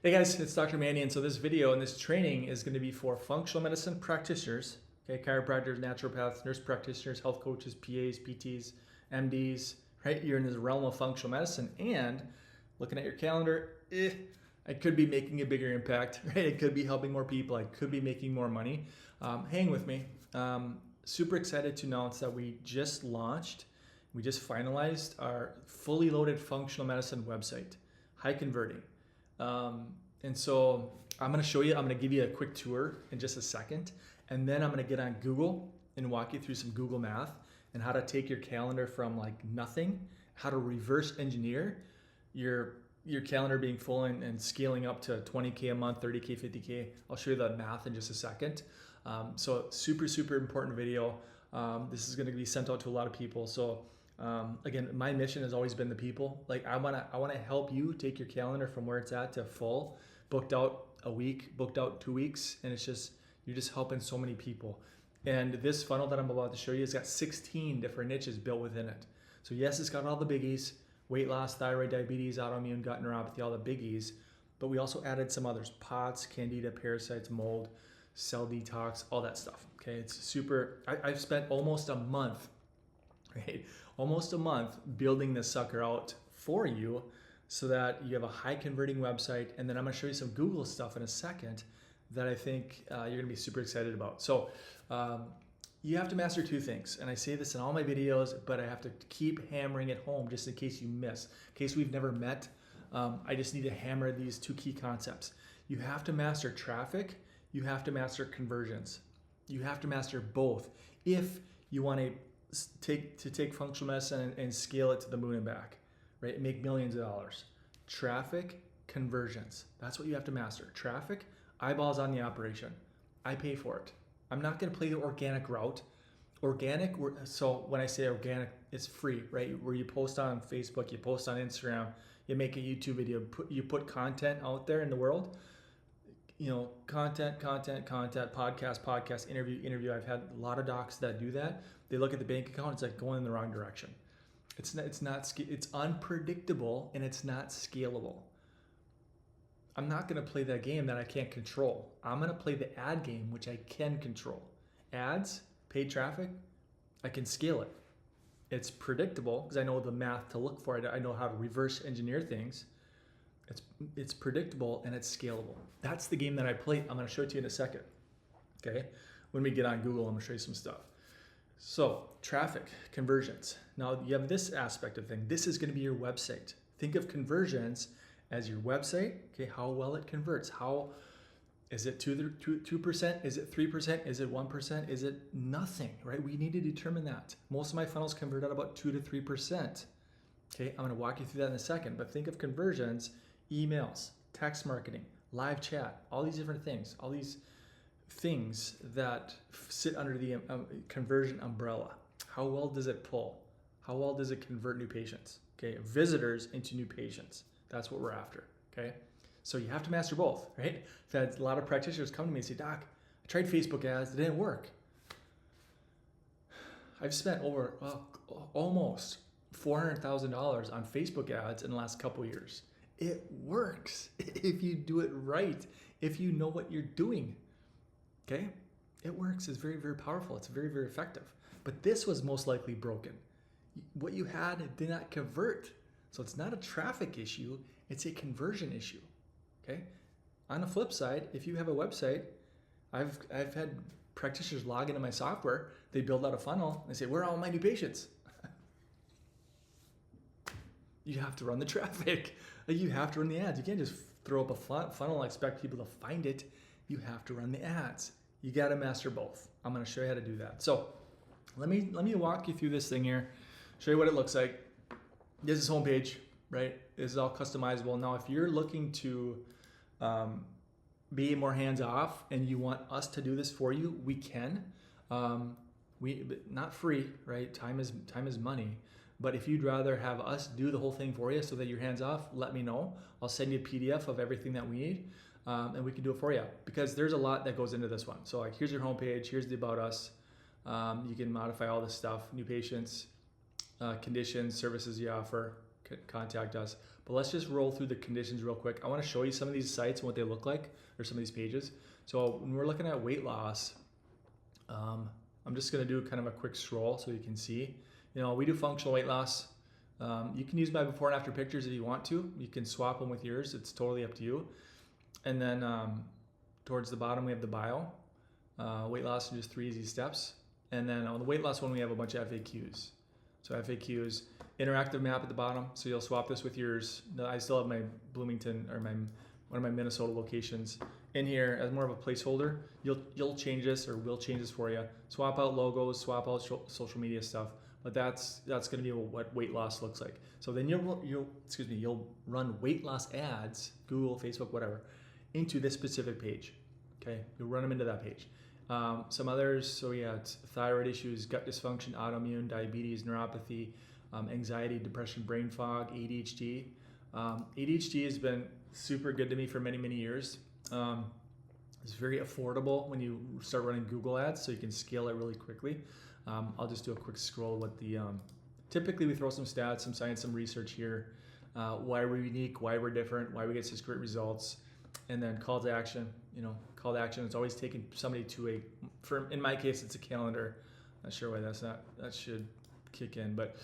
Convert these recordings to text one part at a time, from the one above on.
Hey guys, it's Dr. Mannie, and so this video and this training is going to be for functional medicine practitioners, okay, chiropractors, naturopaths, nurse practitioners, health coaches, PAs, PTs, MDs, right? You're in this realm of functional medicine, and looking at your calendar, I could be making a bigger impact, right? It could be helping more people. I could be making more money. Hang with me. Super excited to announce that we just finalized our fully loaded functional medicine website, high converting. And so I'm going to show you, I'm going to give you a quick tour in just a second. And then I'm going to get on Google and walk you through some Google math and how to take your calendar from like nothing, how to reverse engineer your calendar being full and scaling up to 20K a month, 30K, 50K. I'll show you the math in just a second. So super, super important video. This is going to be sent out to a lot of people. So again, my mission has always been the people. Like I want to help you take your calendar from where it's at to full, booked out a week, booked out 2 weeks, and you're just helping so many people. And this funnel that I'm about to show you has got 16 different niches built within it. So yes, it's got all the biggies: weight loss, thyroid, diabetes, autoimmune, gut neuropathy, all the biggies. But we also added some others: POTS, candida, parasites, mold, cell detox, all that stuff. Okay, it's super. I've spent almost a month, right? Almost a month building this sucker out for you so that you have a high converting website. And then I'm going to show you some Google stuff in a second that I think you're going to be super excited about. So you have to master two things. And I say this in all my videos, but I have to keep hammering it home just in case you miss. In case we've never met, I just need to hammer these two key concepts. You have to master traffic. You have to master conversions. You have to master both if you want to take functional medicine and scale it to the moon and back, right? Make millions of dollars. Traffic, conversions. That's what you have to master. Traffic, eyeballs on the operation. I pay for it. I'm not going to play the organic route. Organic, so when I say organic, it's free, right? Where you post on Facebook, you post on Instagram, you make a YouTube video, you put content out there in the world. You know, content, podcast, interview. I've had a lot of docs that do that. They look at the bank account, it's like going in the wrong direction. It's unpredictable and it's not scalable. I'm not going to play that game that I can't control. I'm going to play the ad game, which I can control. Ads, paid traffic, I can scale it. It's predictable because I know the math to look for it. I know how to reverse engineer things. It's predictable and it's scalable. That's the game that I play. I'm going to show it to you in a second. Okay. When we get on Google, I'm going to show you some stuff. So traffic, conversions. Now you have this aspect of thing. This is going to be your website. Think of conversions as your website. Okay. How well it converts. How is it 2%? Is it 3%? Is it 1%? Is it nothing, right? We need to determine that. Most of my funnels convert at about 2 to 3%. Okay. I'm going to walk you through that in a second, but think of conversions: emails, text marketing, live chat, all these different things, all these things that sit under the conversion umbrella. How well does it pull? How well does it convert new patients? Okay, visitors into new patients. That's what we're after. Okay, so you have to master both, right? I've had a lot of practitioners come to me and say, "Doc, I tried Facebook ads, it didn't work." I've spent over almost $400,000 on Facebook ads in the last couple years. It works if you do it right, if you know what you're doing. Okay? It works. It's very, very powerful. It's very, very effective. But this was most likely broken. What you had did not convert. So it's not a traffic issue, it's a conversion issue. Okay? On the flip side, if you have a website, I've had practitioners log into my software, they build out a funnel, and they say, "Where are all my new patients?" You have to run the traffic. You have to run the ads. You can't just throw up a funnel and expect people to find it. You have to run the ads. You got to master both. I'm going to show you how to do that. So let me walk you through this thing here, show you what it looks like. This is homepage, right? This is all customizable. Now, if you're looking to be more hands-off and you want us to do this for you, we can. Not free, right? Time is money. But if you'd rather have us do the whole thing for you so that you're hands off, let me know. I'll send you a PDF of everything that we need, and we can do it for you, because there's a lot that goes into this one. So like, here's your homepage, here's the About Us. You can modify all this stuff: new patients, conditions, services you offer, contact us. But let's just roll through the conditions real quick. I want to show you some of these sites and what they look like, or some of these pages. So when we're looking at weight loss, I'm just going to do kind of a quick scroll so you can see. We do functional weight loss. You can use my before and after pictures if you want to. You can swap them with yours. It's totally up to you. And then towards the bottom, we have the bio. Weight loss in just 3 easy steps. And then on the weight loss one, we have a bunch of FAQs. So FAQs, interactive map at the bottom. So you'll swap this with yours. I still have my Bloomington or one of my Minnesota locations in here as more of a placeholder. You'll change this, or we'll change this for you. Swap out logos, swap out social media stuff. But that's going to be what weight loss looks like. So then you'll run weight loss ads, Google, Facebook, whatever, into this specific page. Okay, you'll run them into that page. Some others, so yeah, it's thyroid issues, gut dysfunction, autoimmune, diabetes, neuropathy, anxiety, depression, brain fog, ADHD. ADHD has been super good to me for many, many years. It's very affordable when you start running Google ads, so you can scale it really quickly. I'll just do a quick scroll with the, typically we throw some stats, some science, some research here, why we're unique, why we're different, why we get such great results, and then call to action. Call to action, it's always taking somebody to in my case, it's a calendar. Not sure why that should kick in, but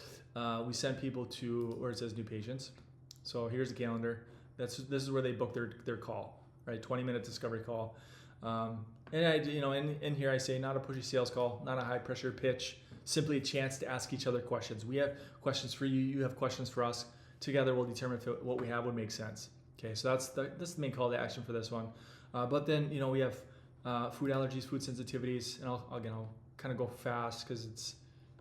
we send people to where it says new patients. So here's the calendar. This is where they book their call, right? 20-minute discovery call. And in here I say not a pushy sales call, not a high pressure pitch, simply a chance to ask each other questions. We have questions for you, you have questions for us. Together we'll determine if what we have would make sense. Okay, so that's the main call to action for this one. But then we have food allergies, food sensitivities, and I'll kind of go fast because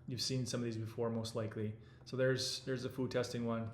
you've seen some of these before most likely. So there's the food testing one.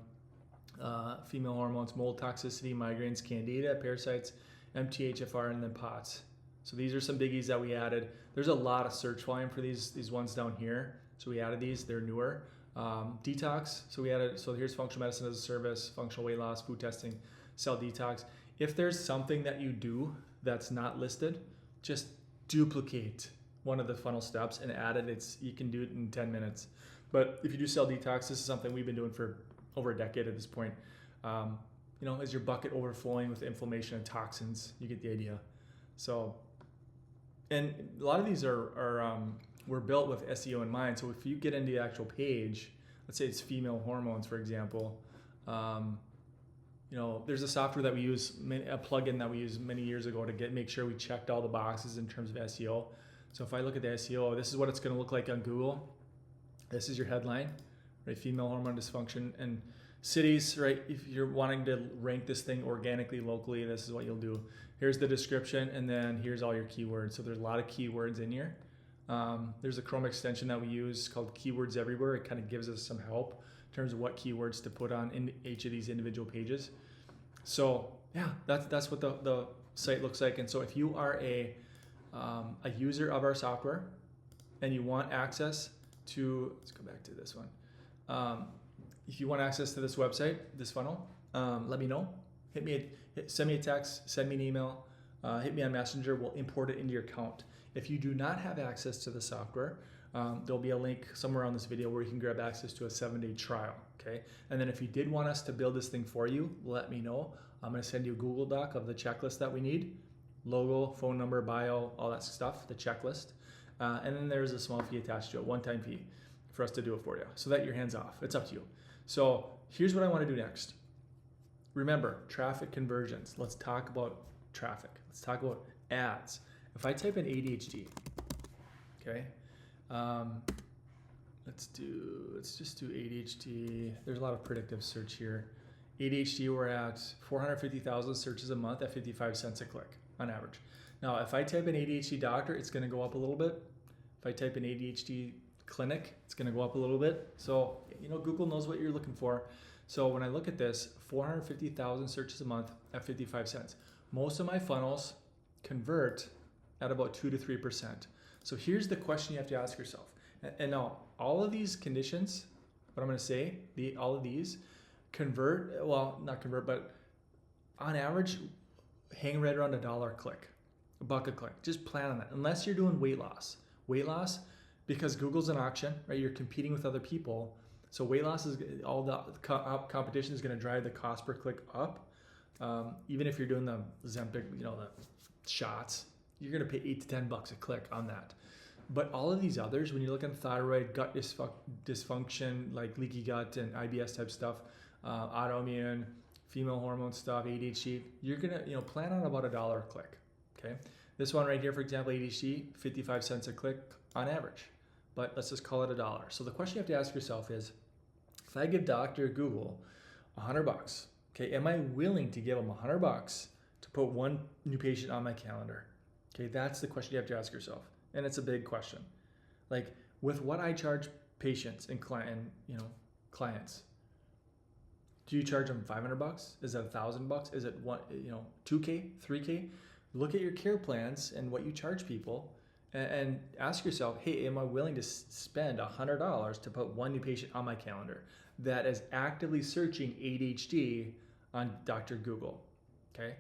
Female hormones, mold toxicity, migraines, candida, parasites, MTHFR, and then POTS. So these are some biggies that we added. There's a lot of search volume for these ones down here. So we added these, they're newer. Detox, so we added, so here's functional medicine as a service, functional weight loss, food testing, cell detox. If there's something that you do that's not listed, just duplicate one of the funnel steps and add it. You can do it in 10 minutes. But if you do cell detox, this is something we've been doing for over a decade at this point. Is your bucket overflowing with inflammation and toxins? You get the idea. So, and a lot of these were built with SEO in mind. So if you get into the actual page, let's say it's female hormones, for example, there's a software that we use, a plugin that we used many years ago to make sure we checked all the boxes in terms of SEO. So if I look at the SEO, this is what it's going to look like on Google. This is your headline, right? Female hormone dysfunction and cities, right? If you're wanting to rank this thing organically, locally, this is what you'll do. Here's the description, and then here's all your keywords. So there's a lot of keywords in here. There's a Chrome extension that we use called Keywords Everywhere. It kind of gives us some help in terms of what keywords to put on in each of these individual pages. So yeah, that's what the site looks like. And so if you are a user of our software and you want access to, let's go back to this one. If you want access to this website, this funnel, let me know. Send me a text, send me an email, hit me on Messenger. We'll import it into your account. If you do not have access to the software, there'll be a link somewhere on this video where you can grab access to a 7-day trial. Okay, and then if you did want us to build this thing for you, let me know. I'm going to send you a Google Doc of the checklist that we need: logo, phone number, bio, all that stuff, the checklist. And then there's a small fee attached to it, one-time fee for us to do it for you, so that you're hands off. It's up to you. So here's what I want to do next. Remember, traffic conversions. Let's talk about traffic. Let's talk about ads. If I type in ADHD, okay, let's just do ADHD. There's a lot of predictive search here. ADHD, we're at 450,000 searches a month at 55 cents a click on average. Now, if I type in ADHD doctor, it's going to go up a little bit. If I type in ADHD clinic, it's going to go up a little bit. So, Google knows what you're looking for. So when I look at this, 450,000 searches a month at 55 cents. Most of my funnels convert at about 2 to 3%. So here's the question you have to ask yourself. And now all of these conditions, what I'm going to say, all of these convert, well, not convert, but on average, hang right around $1 a click, $1 a click. Just plan on that. Unless you're doing weight loss, because Google's an auction, right? You're competing with other people. So weight loss is all the competition is going to drive the cost per click up. Even if you're doing the Ozempic, the shots, you're going to pay $8 to $10 a click on that. But all of these others, when you're looking at thyroid, gut dysfunction, like leaky gut and IBS type stuff, autoimmune, female hormone stuff, ADHD, you're going to, plan on about $1 a click. Okay. This one right here, for example, ADHD, 55 cents a click on average, but let's just call it $1. So the question you have to ask yourself is, if I give Dr. Google $100, okay, am I willing to give him $100 to put one new patient on my calendar? Okay, that's the question you have to ask yourself. And it's a big question. Like with what I charge patients and clients, do you charge them $500? Is it $1,000? Is it $2K, $3K? Look at your care plans and what you charge people and ask yourself, hey, am I willing to spend $100 to put one new patient on my calendar that is actively searching ADHD on Dr. Google, okay?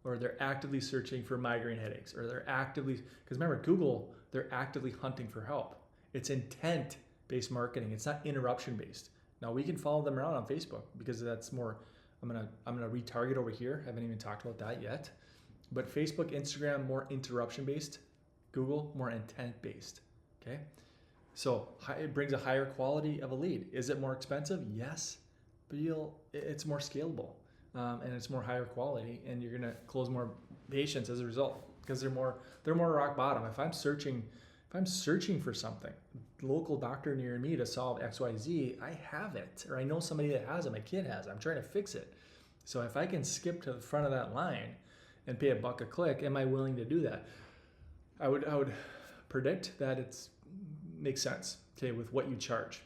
Or they're actively searching for migraine headaches, or they're actively, because remember, Google, they're actively hunting for help. It's intent-based marketing. It's not interruption-based. Now we can follow them around on Facebook because that's more, I'm gonna retarget over here. I haven't even talked about that yet. But Facebook, Instagram, more interruption-based. Google, more intent-based, okay? So it brings a higher quality of a lead. Is it more expensive? Yes, but it's more scalable and it's more higher quality, and you're gonna close more patients as a result because they're more rock bottom. If I'm searching for something, local doctor near me to solve XYZ, I have it, or I know somebody that has it. My kid has it. I'm trying to fix it. So if I can skip to the front of that line and pay $1 a click, am I willing to do that? I would predict that it makes sense, okay, with what you charge.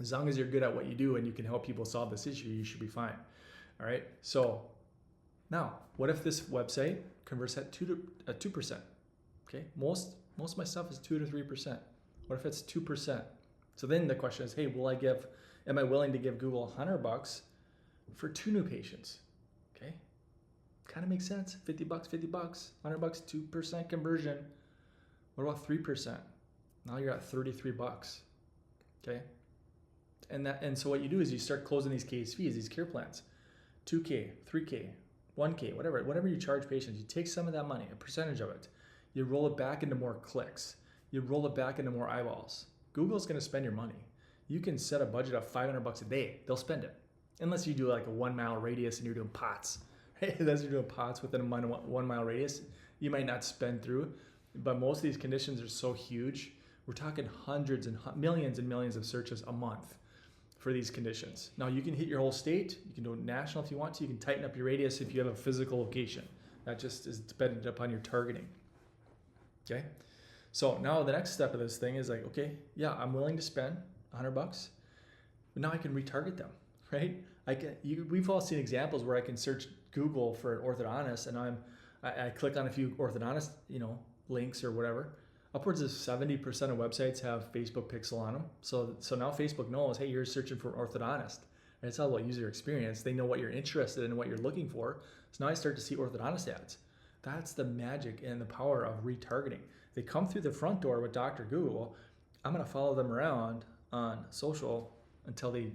As long as you're good at what you do and you can help people solve this issue, you should be fine. All right. So now, what if this website converts at 2%? Okay, most of my stuff is 2 to 3%. What if it's 2%? So then the question is, hey, am I willing to give Google $100 for 2 new patients? Okay. Kind of makes sense. $50, $50, $100, 2% conversion. What about 3%? Now you're at $33. Okay. And so what you do is you start closing these case fees, these care plans. 2K, 3K, 1K, whatever you charge patients, you take some of that money, a percentage of it, you roll it back into more clicks. You roll it back into more eyeballs. Google's going to spend your money. You can set a budget of $500 a day. They'll spend it. Unless you do like a 1 mile radius and you're doing POTS. Unless you're doing POTS within a 1 mile radius, you might not spend through. But most of these conditions are so huge. We're talking hundreds and millions of searches a month for these conditions. Now you can hit your whole state. You can do it national if you want to. You can tighten up your radius if you have a physical location. That just is dependent upon your targeting. Okay. So now the next step of this thing is like, okay, yeah, I'm willing to spend $100, but now I can retarget them, right? We've all seen examples where I can search Google for an orthodontist, and I click on a few orthodontist, links or whatever. Upwards of 70% of websites have Facebook pixel on them. So now Facebook knows, hey, you're searching for an orthodontist. And it's all about user experience. They know what you're interested in and what you're looking for. So now I start to see orthodontist ads. That's the magic and the power of retargeting. They come through the front door with Dr. Google. I'm going to follow them around on social until they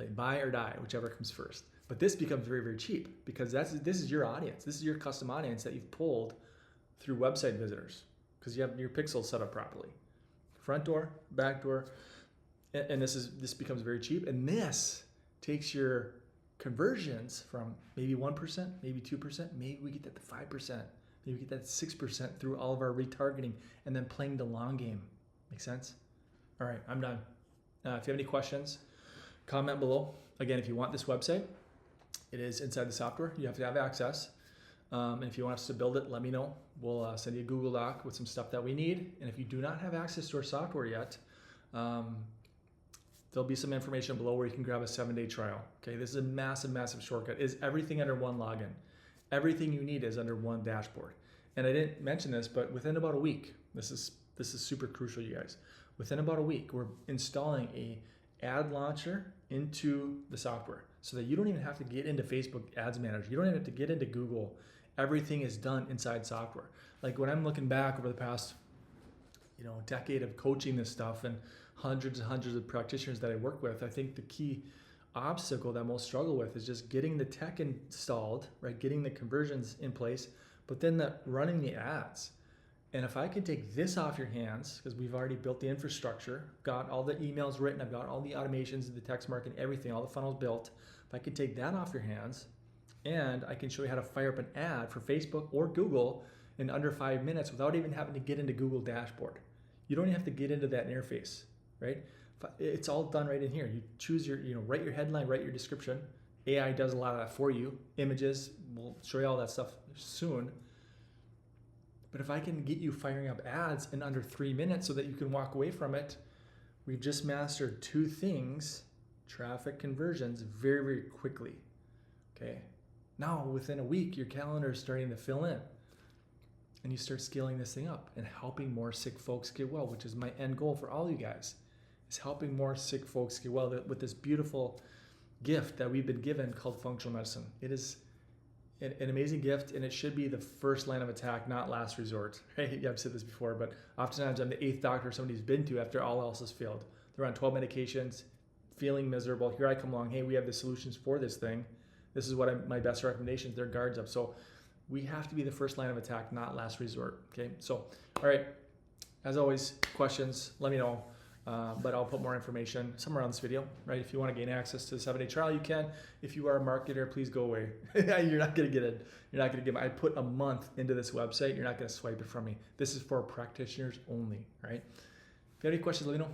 buy or die, whichever comes first. But this becomes very, very cheap because this is your audience. This is your custom audience that you've pulled through website visitors because you have your pixels set up properly. Front door, back door, and this becomes very cheap. And this takes your conversions from maybe 1%, maybe 2%, maybe we get that to 5%, maybe we get that to 6% through all of our retargeting and then playing the long game. Make sense? All right, I'm done. If you have any questions, comment below. Again, if you want this website, it is inside the software. You have to have access. And if you want us to build it, let me know. We'll send you a Google Doc with some stuff that we need. And if you do not have access to our software yet, there'll be some information below where you can grab a 7-day trial. Okay, this is a massive, massive shortcut. Is everything under one login. Everything you need is under one dashboard. And I didn't mention this, but within about a week, this is super crucial, you guys. Within about a week, we're installing a ad launcher into the software so that you don't even have to get into Facebook Ads Manager. You don't even have to get into Google. Everything is done inside software. Like when I'm looking back over the past decade of coaching this stuff and hundreds and hundreds of practitioners that I work with, I think the key obstacle that most struggle with is just getting the tech installed, right? Getting the conversions in place, but then running the ads. And if I can take this off your hands, because we've already built the infrastructure, got all the emails written, I've got all the automations, the text marketing, everything, all the funnels built. If I can take that off your hands and I can show you how to fire up an ad for Facebook or Google in under 5 minutes without even having to get into Google dashboard. You don't even have to get into that interface, right? It's all done right in here. You choose write your headline, write your description. AI does a lot of that for you. Images, we'll show you all that stuff soon. But if I can get you firing up ads in under 3 minutes so that you can walk away from it, we've just mastered 2 things, traffic conversions, very, very quickly. Okay. Now, within a week, your calendar is starting to fill in. And you start scaling this thing up and helping more sick folks get well, which is my end goal for all you guys, is helping more sick folks get well with this beautiful gift that we've been given called functional medicine. It is an amazing gift, and it should be the first line of attack, not last resort. Right? I've said this before, but oftentimes I'm the 8th doctor somebody's been to after all else has failed. They're on 12 medications, feeling miserable. Here I come along. Hey, we have the solutions for this thing. This is what my best recommendations. They're guards up. So we have to be the first line of attack, not last resort. Okay. So, all right. As always, questions, let me know. But I'll put more information somewhere on this video, right? If you want to gain access to the 7-day trial, you can. If you are a marketer, please go away. You're not going to get it. You're not going to get it. I put a month into this website. You're not going to swipe it from me. This is for practitioners only, right? If you have any questions, let me know.